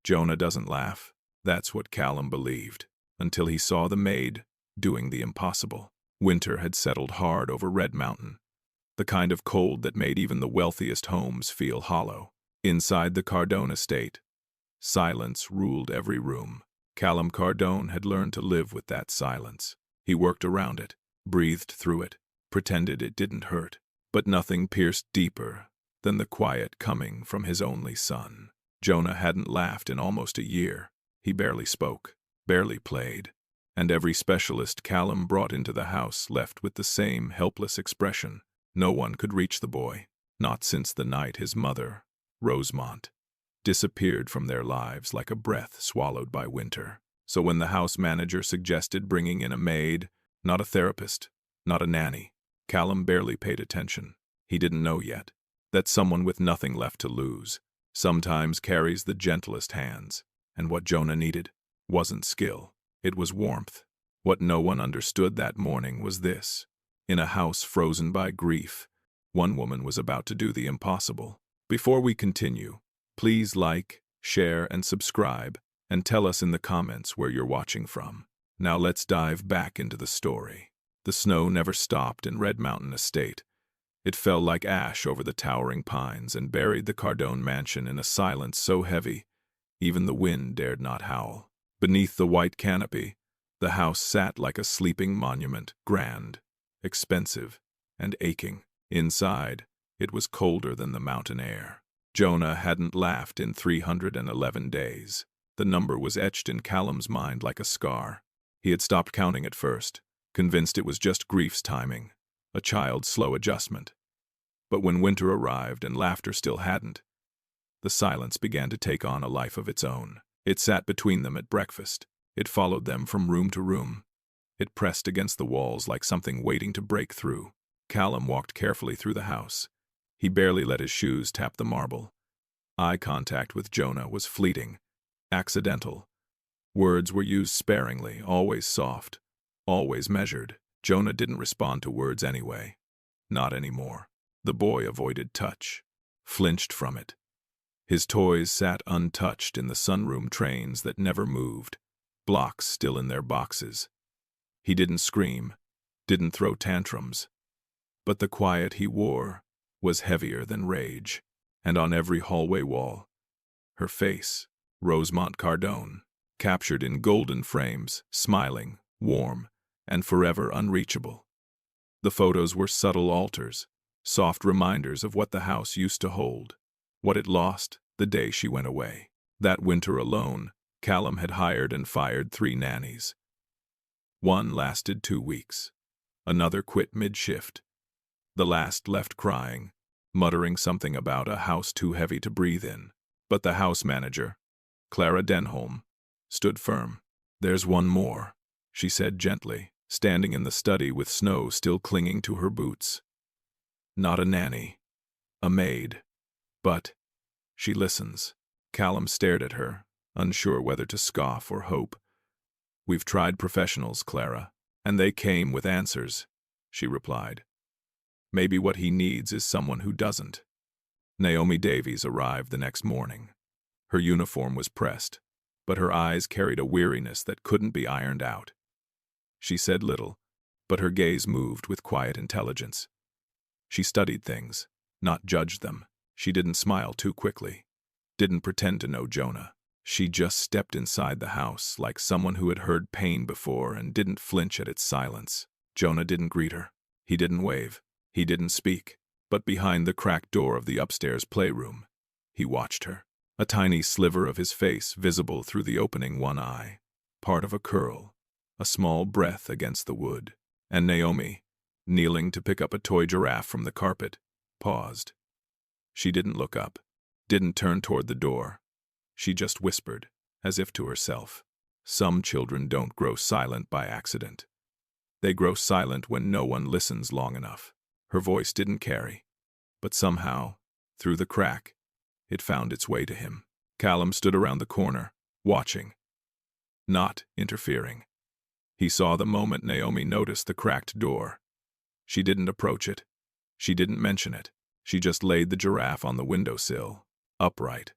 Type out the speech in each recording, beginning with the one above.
Jonah doesn't laugh. That's what Callum believed, until he saw the Maid doing the impossible. Winter had settled hard over Red Mountain, the kind of cold that made even the wealthiest homes feel hollow. Inside the Cardone estate, silence ruled every room. Callum Cardone had learned to live with that silence. He worked around it, breathed through it, pretended it didn't hurt. But nothing pierced deeper than the quiet coming from his only son. Jonah hadn't laughed in almost a year. He barely spoke, barely played, and every specialist Callum brought into the house left with the same helpless expression. No one could reach the boy, not since the night his mother, Rosemont, disappeared from their lives like a breath swallowed by winter. So when the house manager suggested bringing in a maid, not a therapist, not a nanny, Callum barely paid attention. He didn't know yet that someone with nothing left to lose sometimes carries the gentlest hands, and what Jonah needed wasn't skill, it was warmth. What no one understood that morning was this. In a house frozen by grief, one woman was about to do the impossible. Before we continue, please like, share, and subscribe, and tell us in the comments where you're watching from. Now let's dive back into the story. The snow never stopped in Red Mountain Estate. It fell like ash over the towering pines and buried the Cardone mansion in a silence so heavy, even the wind dared not howl. Beneath the white canopy, the house sat like a sleeping monument, grand, expensive, and aching. Inside, it was colder than the mountain air. Jonah hadn't laughed in 311 days. The number was etched in Callum's mind like a scar. He had stopped counting at first, convinced it was just grief's timing, a child's slow adjustment. But when winter arrived and laughter still hadn't, the silence began to take on a life of its own. It sat between them at breakfast. It followed them from room to room. It pressed against the walls like something waiting to break through. Callum walked carefully through the house. He barely let his shoes tap the marble. Eye contact with Jonah was fleeting, accidental. Words were used sparingly, always soft, always measured. Jonah didn't respond to words anyway. Not anymore. The boy avoided touch, flinched from it. His toys sat untouched in the sunroom trains that never moved, blocks still in their boxes. He didn't scream, didn't throw tantrums. But the quiet he wore was heavier than rage, and on every hallway wall, her face, Rosemont Cardone, captured in golden frames, smiling, warm, and forever unreachable. The photos were subtle altars, soft reminders of what the house used to hold, what it lost the day she went away. That winter alone, Callum had hired and fired 3 nannies. One lasted 2 weeks. Another quit mid-shift. The last left crying, muttering something about a house too heavy to breathe in. But the house manager, Clara Denholm, stood firm. "There's one more," she said gently, standing in the study with snow still clinging to her boots. "Not a nanny, a maid, but she listens." Callum stared at her, unsure whether to scoff or hope. "We've tried professionals, Clara, and they came with answers," she replied. "Maybe what he needs is someone who doesn't." Naomi Davies arrived the next morning. Her uniform was pressed, but her eyes carried a weariness that couldn't be ironed out. She said little, but her gaze moved with quiet intelligence. She studied things, not judged them. She didn't smile too quickly, didn't pretend to know Jonah. She just stepped inside the house like someone who had heard pain before and didn't flinch at its silence. Jonah didn't greet her. He didn't wave. He didn't speak. But behind the cracked door of the upstairs playroom, he watched her. A tiny sliver of his face visible through the opening one eye, part of a curl, a small breath against the wood. And Naomi, kneeling to pick up a toy giraffe from the carpet, paused. She didn't look up, didn't turn toward the door. She just whispered, as if to herself, "Some children don't grow silent by accident. They grow silent when no one listens long enough." Her voice didn't carry, but somehow, through the crack, it found its way to him. Callum stood around the corner, watching, not interfering. He saw the moment Naomi noticed the cracked door. She didn't approach it. She didn't mention it. She just laid the giraffe on the windowsill, upright,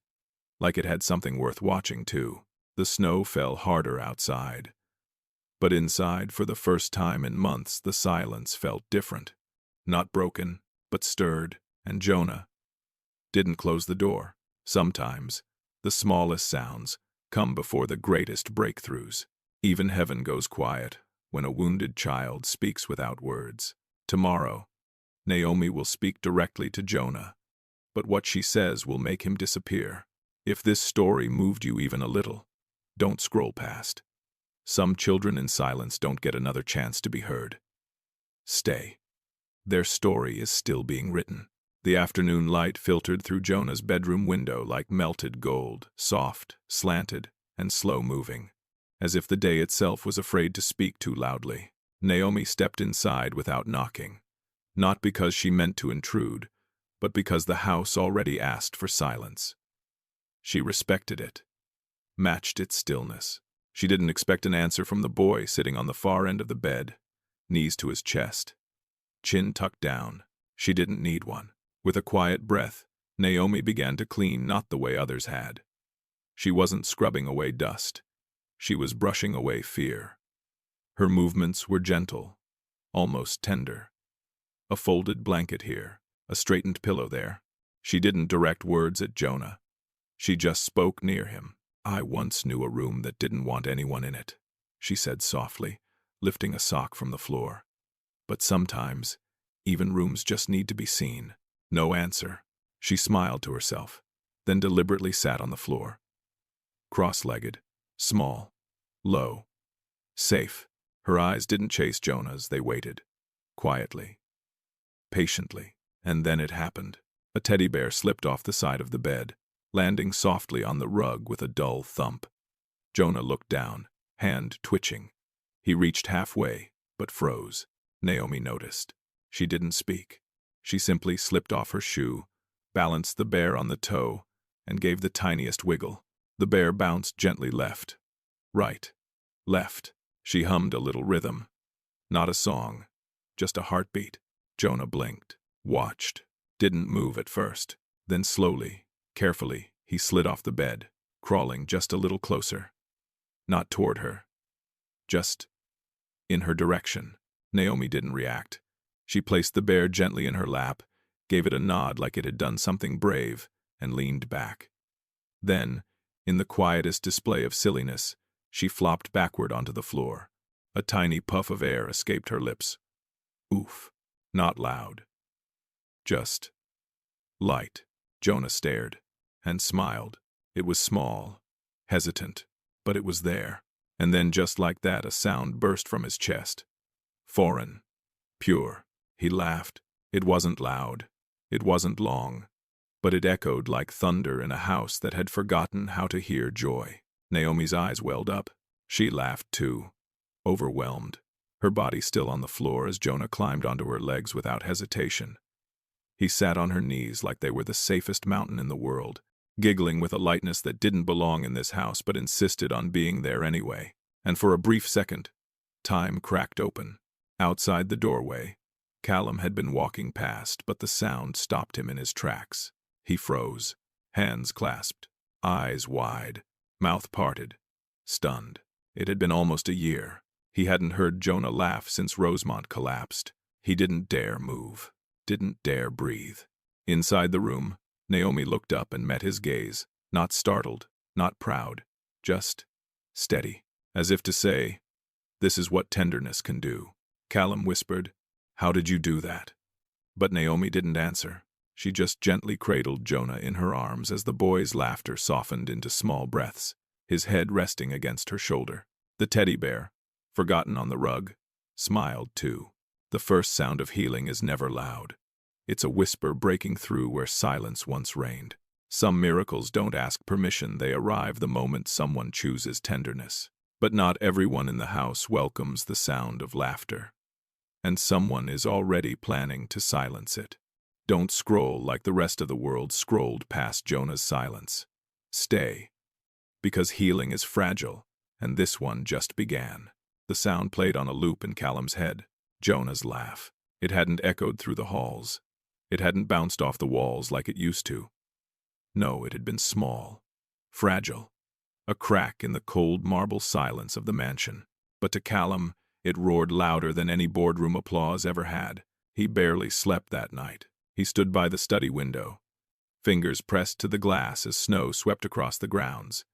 like it had something worth watching, too. The snow fell harder outside. But inside, for the first time in months, the silence felt different. Not broken, but stirred, and Jonah didn't close the door. Sometimes, the smallest sounds come before the greatest breakthroughs. Even heaven goes quiet when a wounded child speaks without words. Tomorrow, Naomi will speak directly to Jonah, but what she says will make him disappear. If this story moved you even a little, don't scroll past. Some children in silence don't get another chance to be heard. Stay. Their story is still being written. The afternoon light filtered through Jonah's bedroom window like melted gold, soft, slanted, and slow-moving, as if the day itself was afraid to speak too loudly. Naomi stepped inside without knocking, not because she meant to intrude, but because the house already asked for silence. She respected it, matched its stillness. She didn't expect an answer from the boy sitting on the far end of the bed, knees to his chest, chin tucked down. She didn't need one. With a quiet breath, Naomi began to clean, not the way others had. She wasn't scrubbing away dust. She was brushing away fear. Her movements were gentle, almost tender. A folded blanket here, a straightened pillow there. She didn't direct words at Jonah. She just spoke near him. "I once knew a room that didn't want anyone in it," she said softly, lifting a sock from the floor. "But sometimes, even rooms just need to be seen." No answer. She smiled to herself, then deliberately sat on the floor. Cross-legged, small, low, safe. Her eyes didn't chase Jonah's, they waited. Quietly. Patiently. And then it happened. A teddy bear slipped off the side of the bed, landing softly on the rug with a dull thump. Jonah looked down, hand twitching. He reached halfway, but froze. Naomi noticed. She didn't speak. She simply slipped off her shoe, balanced the bear on the toe, and gave the tiniest wiggle. The bear bounced gently left, right, left. She hummed a little rhythm. Not a song, just a heartbeat. Jonah blinked, watched, didn't move at first. Then slowly, carefully, he slid off the bed, crawling just a little closer. Not toward her, just in her direction. Naomi didn't react. She placed the bear gently in her lap, gave it a nod like it had done something brave, and leaned back. Then, in the quietest display of silliness, she flopped backward onto the floor. A tiny puff of air escaped her lips. Oof. Not loud. Just light. Jonah stared, and smiled. It was small, hesitant, but it was there. And then just like that, a sound burst from his chest. Foreign. Pure. He laughed. It wasn't loud. It wasn't long. But it echoed like thunder in a house that had forgotten how to hear joy. Naomi's eyes welled up. She laughed too, overwhelmed, her body still on the floor as Jonah climbed onto her legs without hesitation. He sat on her knees like they were the safest mountain in the world, giggling with a lightness that didn't belong in this house but insisted on being there anyway. And for a brief second, time cracked open. Outside the doorway, Callum had been walking past, but the sound stopped him in his tracks. He froze, hands clasped, eyes wide, mouth parted, stunned. It had been almost a year. He hadn't heard Jonah laugh since Rosemont collapsed. He didn't dare move, didn't dare breathe. Inside the room, Naomi looked up and met his gaze, not startled, not proud, just steady, as if to say, "This is what tenderness can do." Callum whispered, "How did you do that?" But Naomi didn't answer. She just gently cradled Jonah in her arms as the boy's laughter softened into small breaths, his head resting against her shoulder. The teddy bear, forgotten on the rug, smiled too. The first sound of healing is never loud. It's a whisper breaking through where silence once reigned. Some miracles don't ask permission, they arrive the moment someone chooses tenderness. But not everyone in the house welcomes the sound of laughter. And someone is already planning to silence it. Don't scroll like the rest of the world scrolled past Jonah's silence. Stay. Because healing is fragile, and this one just began. The sound played on a loop in Callum's head. Jonah's laugh. It hadn't echoed through the halls. It hadn't bounced off the walls like it used to. No, it had been small, fragile, a crack in the cold marble silence of the mansion. But to Callum, it roared louder than any boardroom applause ever had. He barely slept that night. He stood by the study window, fingers pressed to the glass as snow swept across the grounds.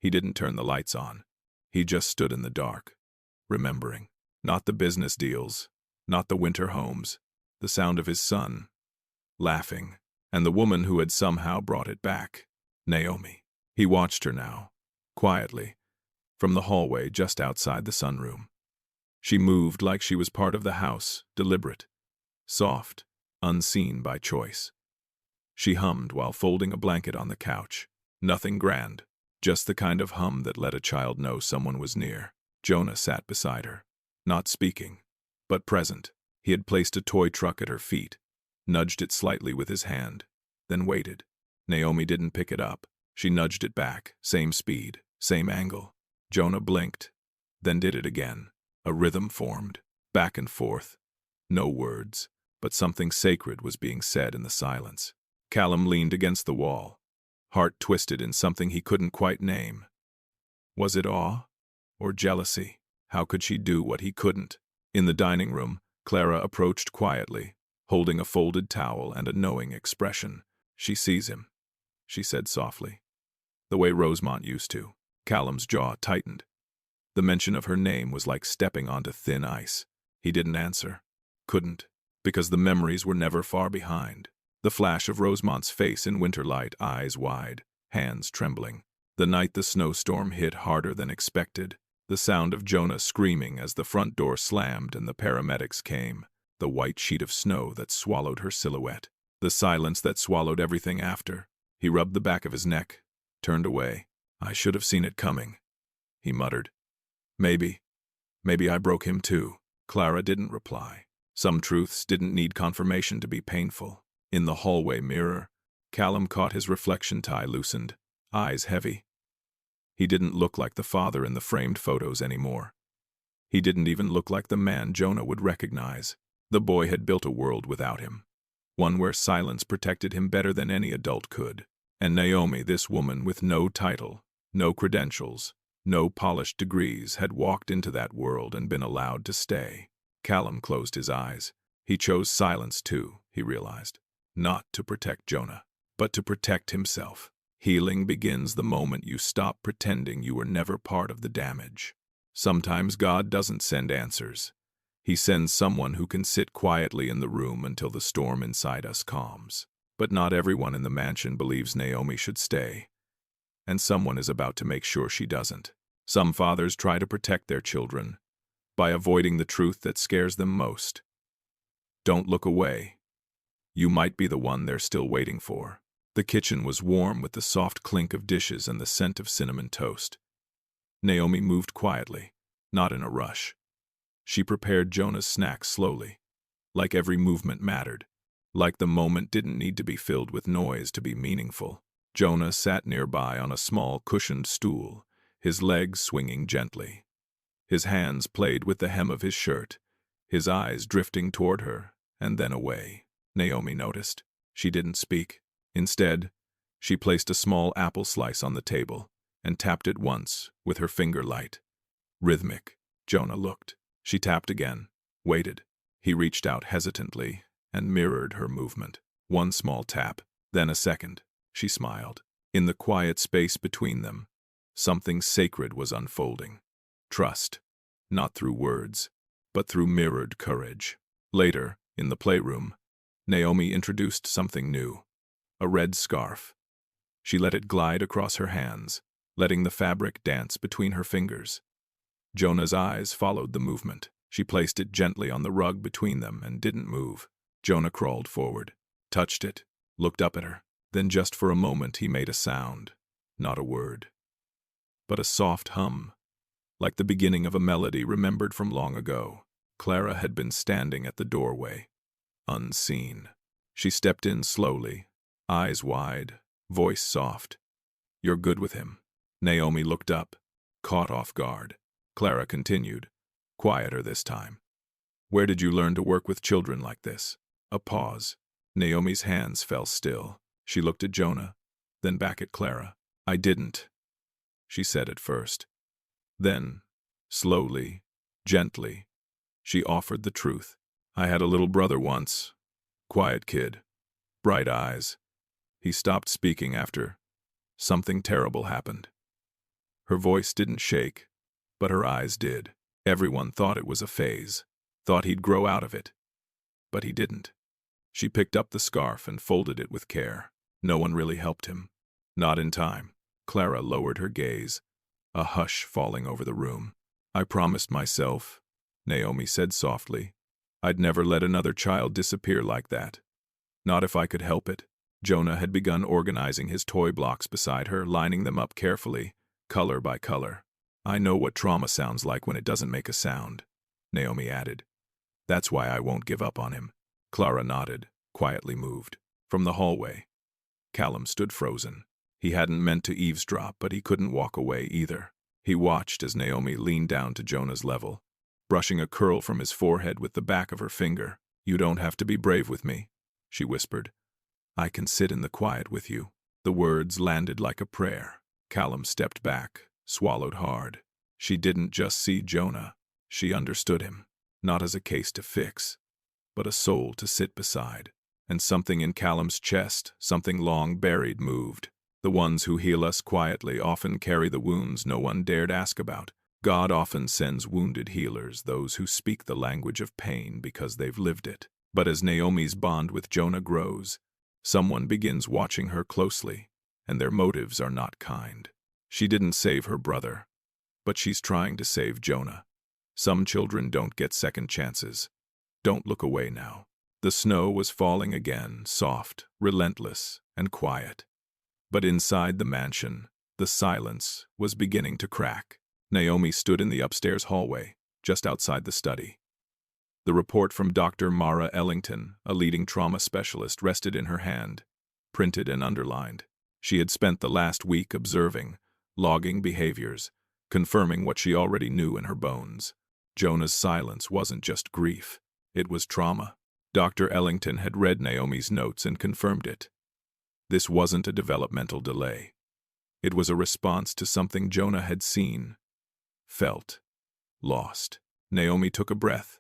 He didn't turn the lights on. He just stood in the dark, remembering. Not the business deals, not the winter homes, the sound of his son, laughing, and the woman who had somehow brought it back, Naomi. He watched her now, quietly, from the hallway just outside the sunroom. She moved like she was part of the house, deliberate, soft, unseen by choice. She hummed while folding a blanket on the couch. Nothing grand, just the kind of hum that let a child know someone was near. Jonah sat beside her, not speaking, but present. He had placed a toy truck at her feet, nudged it slightly with his hand, then waited. Naomi didn't pick it up. She nudged it back, same speed, same angle. Jonah blinked, then did it again. A rhythm formed, back and forth. No words, but something sacred was being said in the silence. Callum leaned against the wall, heart twisted in something he couldn't quite name. Was it awe or jealousy? How could she do what he couldn't? In the dining room, Clara approached quietly, holding a folded towel and a knowing expression. She sees him, she said softly, the way Rosemont used to. Callum's jaw tightened. The mention of her name was like stepping onto thin ice. He didn't answer. Couldn't, because the memories were never far behind. The flash of Rosemont's face in winter light, eyes wide, hands trembling. The night the snowstorm hit harder than expected. The sound of Jonah screaming as the front door slammed and the paramedics came. The white sheet of snow that swallowed her silhouette. The silence that swallowed everything after. He rubbed the back of his neck, turned away. I should have seen it coming, he muttered. Maybe I broke him too. Clara didn't reply. Some truths didn't need confirmation to be painful. In the hallway mirror, Callum caught his reflection tie loosened, eyes heavy. He didn't look like the father in the framed photos anymore. He didn't even look like the man Jonah would recognize. The boy had built a world without him, one where silence protected him better than any adult could. And Naomi, this woman with no title, no credentials, no polished degrees, had walked into that world and been allowed to stay. Callum closed his eyes. He chose silence too, he realized. Not to protect Jonah, but to protect himself. Healing begins the moment you stop pretending you were never part of the damage. Sometimes God doesn't send answers. He sends someone who can sit quietly in the room until the storm inside us calms. But not everyone in the mansion believes Naomi should stay. And someone is about to make sure she doesn't. Some fathers try to protect their children by avoiding the truth that scares them most. Don't look away. You might be the one they're still waiting for. The kitchen was warm with the soft clink of dishes and the scent of cinnamon toast. Naomi moved quietly, not in a rush. She prepared Jonah's snack slowly, like every movement mattered, like the moment didn't need to be filled with noise to be meaningful. Jonah sat nearby on a small cushioned stool, his legs swinging gently. His hands played with the hem of his shirt, his eyes drifting toward her and then away. Naomi noticed. She didn't speak. Instead, she placed a small apple slice on the table and tapped it once with her finger light. Rhythmic. Jonah looked. She tapped again, waited. He reached out hesitantly and mirrored her movement. One small tap, then a second. She smiled. In the quiet space between them, something sacred was unfolding. Trust, not through words, but through mirrored courage. Later, in the playroom, Naomi introduced something new. A red scarf. She let it glide across her hands, letting the fabric dance between her fingers. Jonah's eyes followed the movement. She placed it gently on the rug between them and didn't move. Jonah crawled forward, touched it, looked up at her. Then just for a moment he made a sound, not a word, but a soft hum, like the beginning of a melody remembered from long ago. Clara had been standing at the doorway, unseen. She stepped in slowly, eyes wide, voice soft. You're good with him. Naomi looked up, caught off guard. Clara continued, quieter this time. Where did you learn to work with children like this? A pause. Naomi's hands fell still. She looked at Jonah, then back at Clara. I didn't, she said at first. Then, slowly, gently, she offered the truth. I had a little brother once. Quiet kid. Bright eyes. He stopped speaking after something terrible happened. Her voice didn't shake, but her eyes did. Everyone thought it was a phase, thought he'd grow out of it. But he didn't. She picked up the scarf and folded it with care. No one really helped him. Not in time. Clara lowered her gaze, a hush falling over the room. I promised myself, Naomi said softly, I'd never let another child disappear like that. Not if I could help it. Jonah had begun organizing his toy blocks beside her, lining them up carefully, color by color. I know what trauma sounds like when it doesn't make a sound, Naomi added. That's why I won't give up on him. Clara nodded, quietly moved. From the hallway, Callum stood frozen. He hadn't meant to eavesdrop, but he couldn't walk away either. He watched as Naomi leaned down to Jonah's level, brushing a curl from his forehead with the back of her finger. You don't have to be brave with me, she whispered. I can sit in the quiet with you. The words landed like a prayer. Callum stepped back, swallowed hard. She didn't just see Jonah. She understood him, not as a case to fix, but a soul to sit beside. And something in Callum's chest, something long buried, moved. The ones who heal us quietly often carry the wounds no one dared ask about. God often sends wounded healers, those who speak the language of pain because they've lived it. But as Naomi's bond with Jonah grows, someone begins watching her closely, and their motives are not kind. She didn't save her brother, but she's trying to save Jonah. Some children don't get second chances. Don't look away now. The snow was falling again, soft, relentless, and quiet. But inside the mansion, the silence was beginning to crack. Naomi stood in the upstairs hallway, just outside the study. The report from Dr. Mara Ellington, a leading trauma specialist, rested in her hand, printed and underlined. She had spent the last week observing, logging behaviors, confirming what she already knew in her bones. Jonah's silence wasn't just grief, it was trauma. Dr. Ellington had read Naomi's notes and confirmed it. This wasn't a developmental delay. It was a response to something Jonah had seen, felt, lost. Naomi took a breath,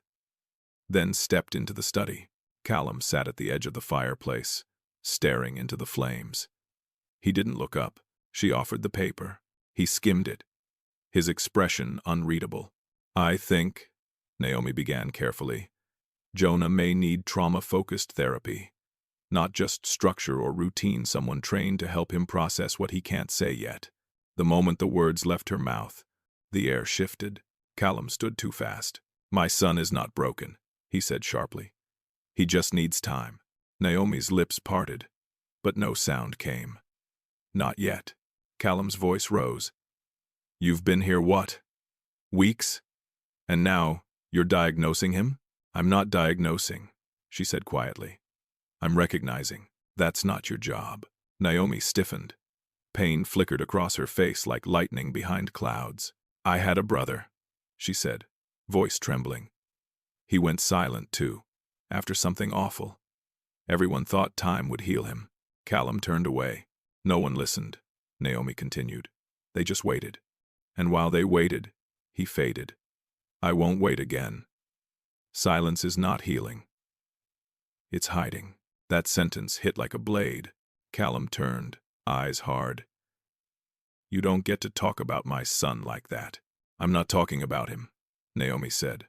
then stepped into the study. Callum sat at the edge of the fireplace, staring into the flames. He didn't look up. She offered the paper. He skimmed it, his expression unreadable. I think, Naomi began carefully, Jonah may need trauma-focused therapy, not just structure or routine, someone trained to help him process what he can't say yet. The moment the words left her mouth, the air shifted. Callum stood too fast. My son is not broken, he said sharply. He just needs time. Naomi's lips parted, but no sound came. Not yet. Callum's voice rose. You've been here what? Weeks? And now, you're diagnosing him? I'm not diagnosing, she said quietly. I'm recognizing. That's not your job. Naomi stiffened. Pain flickered across her face like lightning behind clouds. I had a brother, she said, voice trembling. He went silent, too, after something awful. Everyone thought time would heal him. Callum turned away. No one listened, Naomi continued. They just waited. And while they waited, he faded. I won't wait again. Silence is not healing. It's hiding. That sentence hit like a blade. Callum turned, eyes hard. You don't get to talk about my son like that. I'm not talking about him, Naomi said.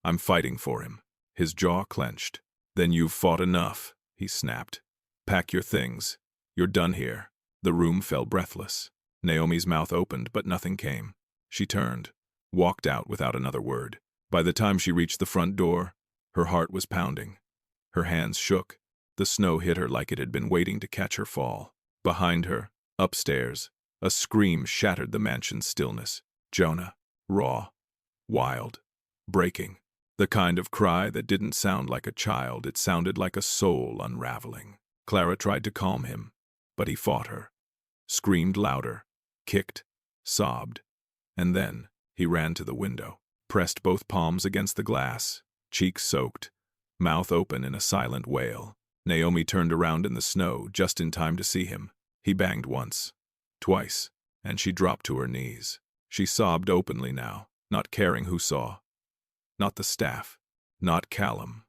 I'm fighting for him. His jaw clenched. Then you've fought enough, he snapped. Pack your things. You're done here. The room fell breathless. Naomi's mouth opened, but nothing came. She turned, walked out without another word. By the time she reached the front door, her heart was pounding. Her hands shook. The snow hit her like it had been waiting to catch her fall. Behind her, upstairs, a scream shattered the mansion's stillness. Jonah, raw, wild, breaking. The kind of cry that didn't sound like a child, it sounded like a soul unraveling. Clara tried to calm him, but he fought her. Screamed louder, kicked, sobbed, and then he ran to the window, pressed both palms against the glass, cheeks soaked, mouth open in a silent wail. Naomi turned around in the snow just in time to see him. He banged once, twice, and she dropped to her knees. She sobbed openly now, not caring who saw. Not the staff, not Callum,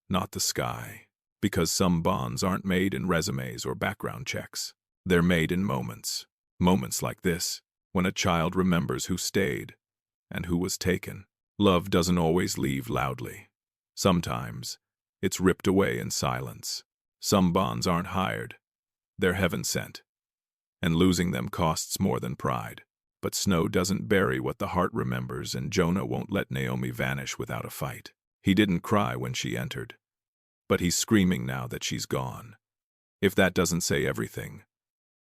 not the sky. Because some bonds aren't made in resumes or background checks. They're made in moments. Moments like this, when a child remembers who stayed and who was taken. Love doesn't always leave loudly. Sometimes, it's ripped away in silence. Some bonds aren't hired. They're heaven-sent. And losing them costs more than pride. But snow doesn't bury what the heart remembers, and Jonah won't let Naomi vanish without a fight. He didn't cry when she entered, but he's screaming now that she's gone. If that doesn't say everything,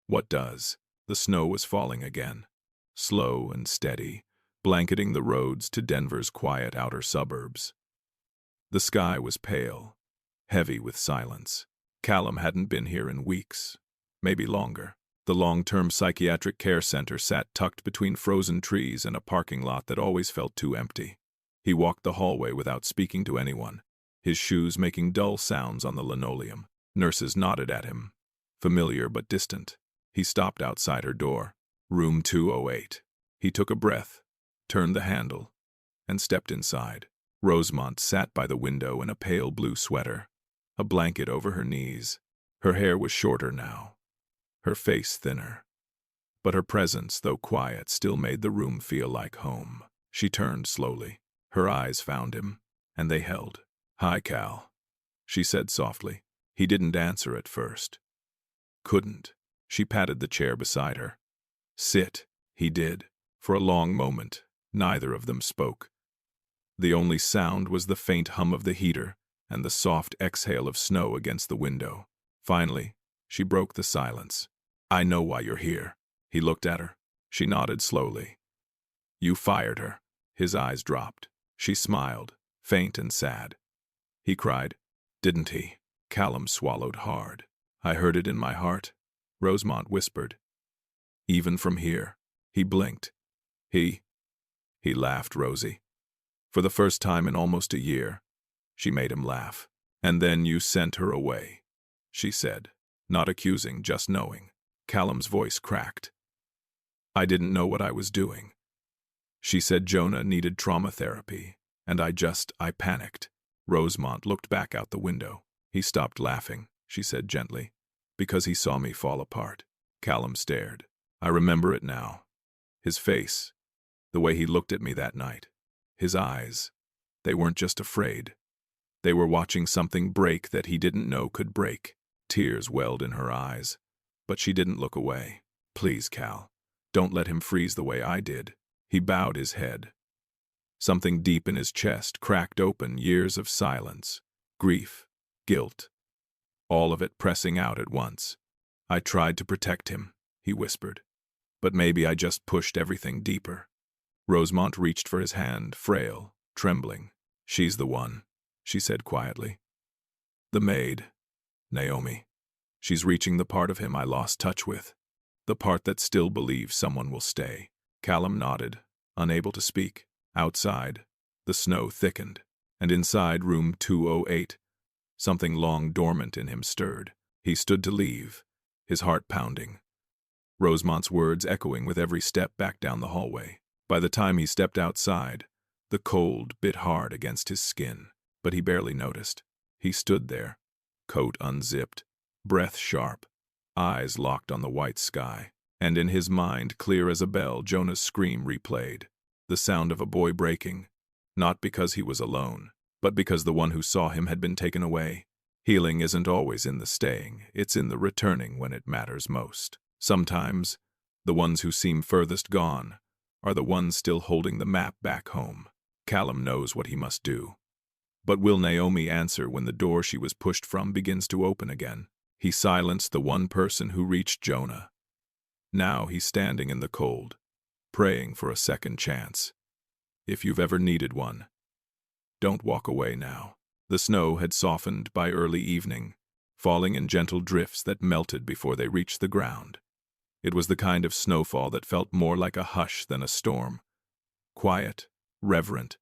what does? The snow was falling again, slow and steady, blanketing the roads to Denver's quiet outer suburbs. The sky was pale, heavy with silence. Callum hadn't been here in weeks, maybe longer. The long-term psychiatric care center sat tucked between frozen trees and a parking lot that always felt too empty. He walked the hallway without speaking to anyone, his shoes making dull sounds on the linoleum. Nurses nodded at him, familiar but distant. He stopped outside her door, room 208. He took a breath, turned the handle, and stepped inside. Rosemont sat by the window in a pale blue sweater, a blanket over her knees. Her hair was shorter now, her face thinner. But her presence, though quiet, still made the room feel like home. She turned slowly. Her eyes found him, and they held. "Hi, Cal," she said softly. He didn't answer at first. Couldn't. She patted the chair beside her. "Sit," he did. For a long moment, neither of them spoke. The only sound was the faint hum of the heater and the soft exhale of snow against the window. Finally, she broke the silence. "I know why you're here." He looked at her. She nodded slowly. "You fired her." His eyes dropped. She smiled, faint and sad. He cried, "Didn't he?" Callum swallowed hard. "I heard it in my heart," Rosemont whispered. "Even from here." He blinked. He laughed, Rosie. For the first time in almost a year, she made him laugh. "And then you sent her away," she said, not accusing, just knowing. Callum's voice cracked. "I didn't know what I was doing. She said Jonah needed trauma therapy, and I panicked." Rosemont looked back out the window. "He stopped laughing," she said gently, "because he saw me fall apart." Callum stared. "I remember it now. His face, the way he looked at me that night. His eyes, they weren't just afraid. They were watching something break that he didn't know could break." Tears welled in her eyes, but she didn't look away. "Please, Cal, don't let him freeze the way I did." He bowed his head. Something deep in his chest cracked open, years of silence, grief, guilt, all of it pressing out at once. "I tried to protect him," he whispered, "but maybe I just pushed everything deeper." Rosemont reached for his hand, frail, trembling. "She's the one," she said quietly. "The maid, Naomi. She's reaching the part of him I lost touch with, the part that still believes someone will stay." Callum nodded, unable to speak. Outside, the snow thickened, and inside room 208, something long dormant in him stirred. He stood to leave, his heart pounding, Rosemont's words echoing with every step back down the hallway. By the time he stepped outside, the cold bit hard against his skin, but he barely noticed. He stood there, coat unzipped, breath sharp, eyes locked on the white sky, and in his mind, clear as a bell, Jonah's scream replayed. The sound of a boy breaking, not because he was alone, but because the one who saw him had been taken away. Healing isn't always in the staying, it's in the returning when it matters most. Sometimes, the ones who seem furthest gone are the ones still holding the map back home. Callum knows what he must do. But will Naomi answer when the door she was pushed from begins to open again? He silenced the one person who reached Jonah. Now he's standing in the cold, praying for a second chance. If you've ever needed one, don't walk away now. The snow had softened by early evening, falling in gentle drifts that melted before they reached the ground. It was the kind of snowfall that felt more like a hush than a storm. Quiet, reverent,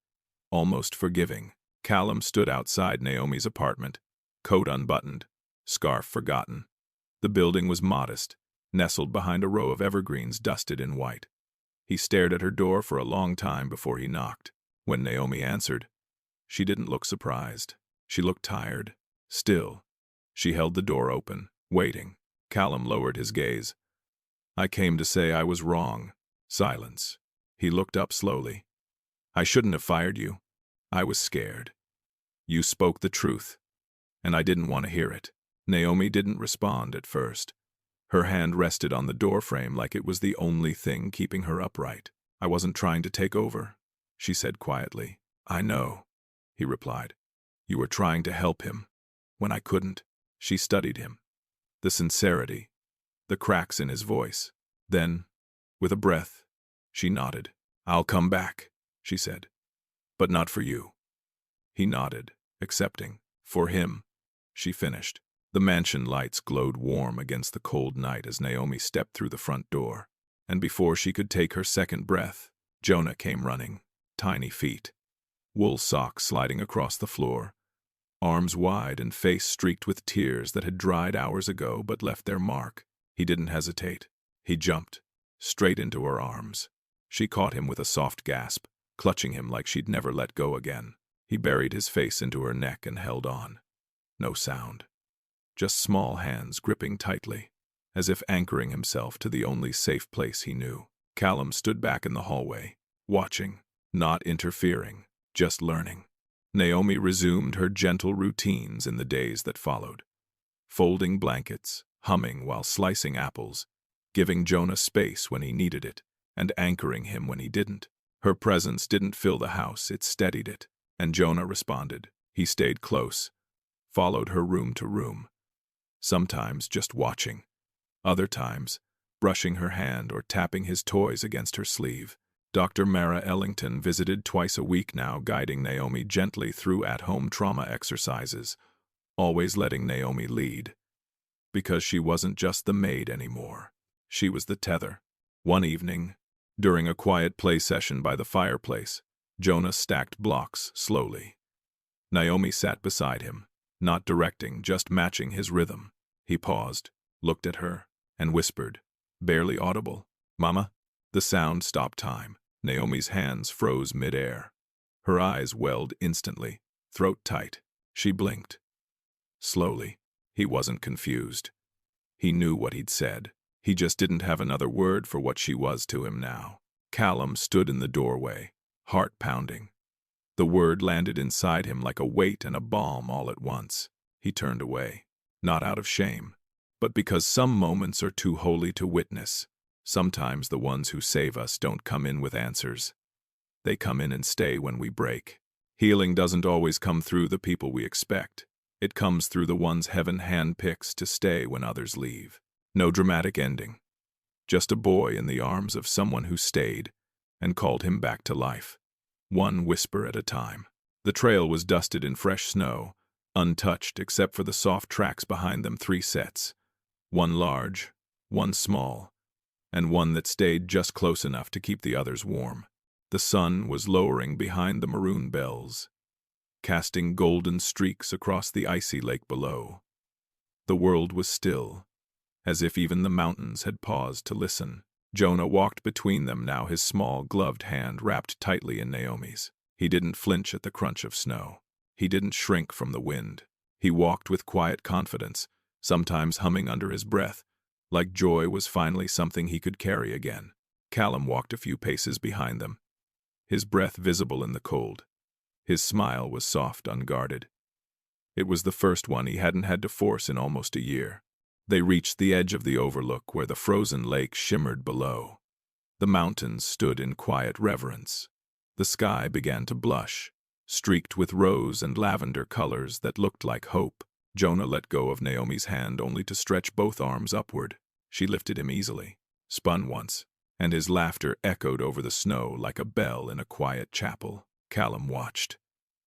almost forgiving. Callum stood outside Naomi's apartment, coat unbuttoned, scarf forgotten. The building was modest, nestled behind a row of evergreens dusted in white. He stared at her door for a long time before he knocked. When Naomi answered, she didn't look surprised. She looked tired. Still, she held the door open, waiting. Callum lowered his gaze. I came to say I was wrong. Silence. He looked up slowly. I shouldn't have fired you. I was scared. You spoke the truth, and I didn't want to hear it. Naomi didn't respond at first. Her hand rested on the doorframe like it was the only thing keeping her upright. I wasn't trying to take over, she said quietly. I know, he replied. You were trying to help him. When I couldn't, she studied him. The sincerity, the cracks in his voice. Then, with a breath, she nodded. I'll come back, she said. But not for you. He nodded, accepting. For him, she finished. The mansion lights glowed warm against the cold night as Naomi stepped through the front door. And before she could take her second breath, Jonah came running, tiny feet, wool socks sliding across the floor, arms wide and face streaked with tears that had dried hours ago but left their mark. He didn't hesitate. He jumped, straight into her arms. She caught him with a soft gasp, clutching him like she'd never let go again. He buried his face into her neck and held on. No sound. Just small hands gripping tightly, as if anchoring himself to the only safe place he knew. Callum stood back in the hallway, watching, not interfering, just learning. Naomi resumed her gentle routines in the days that followed. Folding blankets, humming while slicing apples, giving Jonah space when he needed it, and anchoring him when he didn't. Her presence didn't fill the house, it steadied it, and Jonah responded. He stayed close, followed her room to room, sometimes just watching, other times brushing her hand or tapping his toys against her sleeve. Dr. Mara Ellington visited twice a week now, guiding Naomi gently through at-home trauma exercises, always letting Naomi lead. Because she wasn't just the maid anymore. She was the tether. One evening, during a quiet play session by the fireplace, Jonah stacked blocks slowly. Naomi sat beside him, not directing, just matching his rhythm. He paused, looked at her, and whispered, barely audible, Mama? The sound stopped time. Naomi's hands froze mid-air. Her eyes welled instantly, throat tight. She blinked. Slowly. He wasn't confused. He knew what he'd said. He just didn't have another word for what she was to him now. Callum stood in the doorway, heart pounding. The word landed inside him like a weight and a balm all at once. He turned away, not out of shame, but because some moments are too holy to witness. Sometimes the ones who save us don't come in with answers. They come in and stay when we break. Healing doesn't always come through the people we expect. It comes through the ones heaven handpicks to stay when others leave. No dramatic ending. Just a boy in the arms of someone who stayed and called him back to life. One whisper at a time. The trail was dusted in fresh snow, untouched except for the soft tracks behind them. 3 sets. One large, one small, and one that stayed just close enough to keep the others warm. The sun was lowering behind the maroon bells, casting golden streaks across the icy lake below. The world was still, as if even the mountains had paused to listen. Jonah walked between them now, his small, gloved hand wrapped tightly in Naomi's. He didn't flinch at the crunch of snow. He didn't shrink from the wind. He walked with quiet confidence, sometimes humming under his breath, like joy was finally something he could carry again. Callum walked a few paces behind them, his breath visible in the cold. His smile was soft, unguarded. It was the first one he hadn't had to force in almost a year. They reached the edge of the overlook where the frozen lake shimmered below. The mountains stood in quiet reverence. The sky began to blush, streaked with rose and lavender colors that looked like hope. Jonah let go of Naomi's hand only to stretch both arms upward. She lifted him easily, spun once, and his laughter echoed over the snow like a bell in a quiet chapel. Callum watched,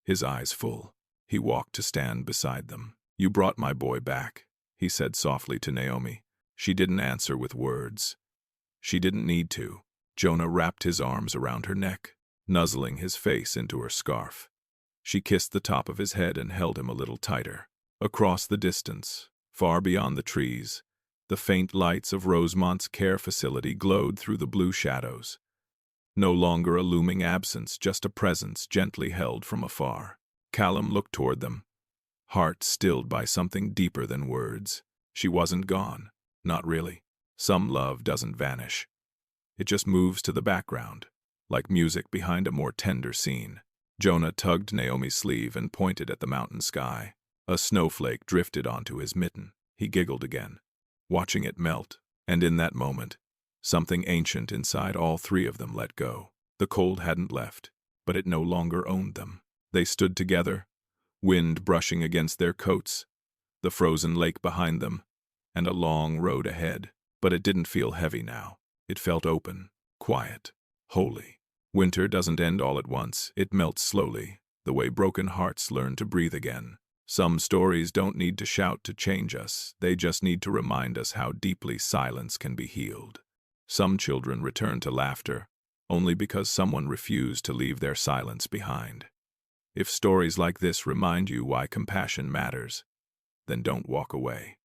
his eyes full. He walked to stand beside them. You brought my boy back, he said softly to Naomi. She didn't answer with words. She didn't need to. Jonah wrapped his arms around her neck, nuzzling his face into her scarf. She kissed the top of his head and held him a little tighter. Across the distance, far beyond the trees, The faint lights of Rosemont's care facility glowed through the blue shadows. No longer a looming absence, just a presence gently held from afar. Callum looked toward them, heart stilled by something deeper than words. She wasn't gone. Not really. Some love doesn't vanish. It just moves to the background, like music behind a more tender scene. Jonah tugged Naomi's sleeve and pointed at the mountain sky. A snowflake drifted onto his mitten. He giggled again, watching it melt, and in that moment, something ancient inside all three of them let go. The cold hadn't left, but it no longer owned them. They stood together, wind brushing against their coats, the frozen lake behind them, and a long road ahead. But it didn't feel heavy now. It felt open, quiet, holy. Winter doesn't end all at once. It melts slowly, the way broken hearts learn to breathe again. Some stories don't need to shout to change us. They just need to remind us how deeply silence can be healed. Some children return to laughter only because someone refused to leave their silence behind. If stories like this remind you why compassion matters, then don't walk away.